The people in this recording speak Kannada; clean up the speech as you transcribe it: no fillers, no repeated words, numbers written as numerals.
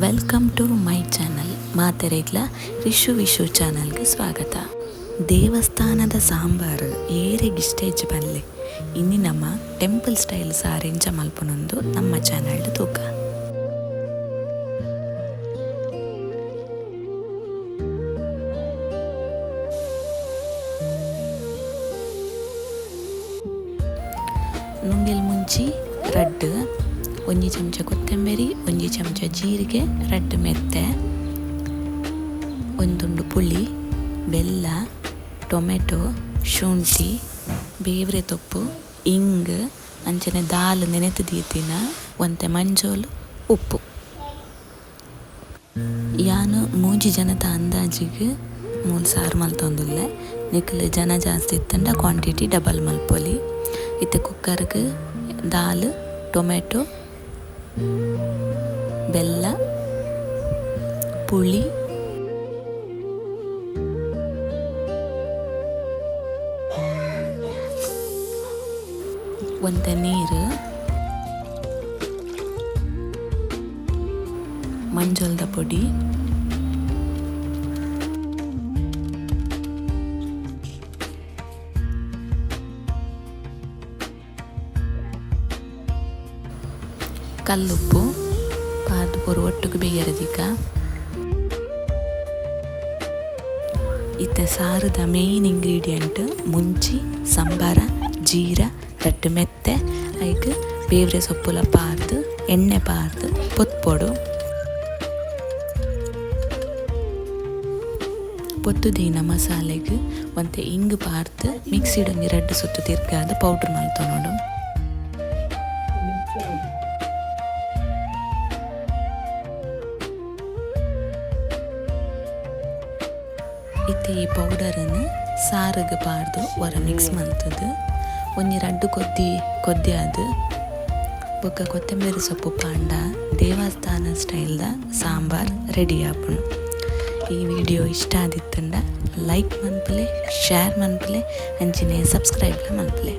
Welcome to my channel. ಮಾತೆರೆಗ್ಲ ವಿಶು ಚಾನಲ್ಗೆ ಸ್ವಾಗತ. ದೇವಸ್ಥಾನದ ಸಾಂಬಾರು ಏರೆಗಿಷ್ಟ ಇಜ್ಜಿ ಬಲ್ಲೆ ಇನ್ನಿ ನಮ್ಮ ಟೆಂಪಲ್ ಸ್ಟೈಲ್ ಸಾರು ಎಂಚ ಮಲ್ಪುನೊಂದು ನಮ್ಮ ಚಾನಲ್ಡ್ ತೂಕ. ನುಂಗೆಲ್ ಮುಂಚಿ ರಡ್ಡು ಒಂಜಿ ಚಮಚ ಕೊತ್ತಂಬರಿ, ಒಂಜಿ ಚಮಚ ಜೀರಿಗೆ, ರಡ್ಡು ಮೆತ್ತೆ, ಒಂದುಂಡು ಪುಳಿ, ಬೆಲ್ಲ, ಟೊಮೆಟೊ, ಶುಂಠಿ, ಬೇವ್ರೆ ತೊಪ್ಪು, ಇಂಗು, ಅಂಚನೆ ದಾಲ್ ನೆನೆತು ದೀತಿನ ಒಂತೆ ಮಂಜೋಲು, ಉಪ್ಪು. ಯಾನು ಮೂಜಿ ಜನದ ಅಂದಾಜಿಗೆ ಮೂಲು ಸಾರು ಮಲ್ತೊಂದುಲ್ಲೆ. ನಿಕ್ಲು ಜನ ಜಾಸ್ತಿ ಇತ್ತಂಡ ಕ್ವಾಂಟಿಟಿ ಡಬಲ್ ಮಲ್ಪೊಲಿ. ಇತ್ತೆ ಕುಕ್ಕರ್ಗೆ ದಾಲ್, ಟೊಮೆಟೊ, ಬೆಲ್ಲ, ಪುಳಿ, ಒಂತೆ ನೀರು, ಮಂಜೋಳದ ಪುಡಿ, ಕಲ್ಲುಪ್ಪು ಪಾರ್ದು ಪೂರ ಒಟ್ಟಿಗೆ ಬೇಯರದಿಕ್ಕ. ಇತ್ತೆ ಸಾರದ ಮೇಯ್ನ್ ಇಂಗ್ರೀಡಿಯೆಂಟ್ ಮುಂಚಿ, ಸಂಬಾರ, ಜೀರ, ರಡ್ಡು ಮೆತ್ತೆ, ಐಕ್ ಬೇವ್ರೆ ಸೊಪ್ಪುಲ ಪಾರ್ದು ಎಣ್ಣೆ ಪಾರ್ದು ಪೊತ್ಪೊಡು. ಪೊತ್ತು ದೀನ ಮಸಾಲೆಗೆ ಒಂತೆ ಇಂಗು ಪಾರ್ದು ಮಿಕ್ಸಿಡೊಂಜಿ ರಡ್ಡು ಸುತ್ತು ತಿರ್ಗಾದ ಪೌಡ್ರ್ ಮಲ್ತೊನೋಡು. ಇತ್ತೆ ಈ ಪೌಡರನ್ನು ಸಾರಿಗೆ ಪಾರ್ದು ಒರ ಮಿಕ್ಸ್ ಮಲ್ತದು. ಒಂಜಿ ರಡ್ಡು ಕೊದ್ದಿ ಆದು ಬೊಕ್ಕ ಕೊತ್ತಂಬರಿ ಸೊಪ್ಪು ಪಾಂಡ ದೇವಸ್ಥಾನ ಸ್ಟೈಲ್ದ ಸಾಂಬಾರ್ ರೆಡಿ ಆಪುಂಡು. ಈ ವಿಡಿಯೋ ಇಷ್ಟ ಆದಿತ್ತಂಡ ಲೈಕ್ ಮನ್ಪಲೆ, ಶೇರ್ ಮನ್ಪಲೆ, ಅಂಚಿನೆ ಸಬ್ಸ್ಕ್ರೈಬ್ಲ ಮನ್ಪಲೆ.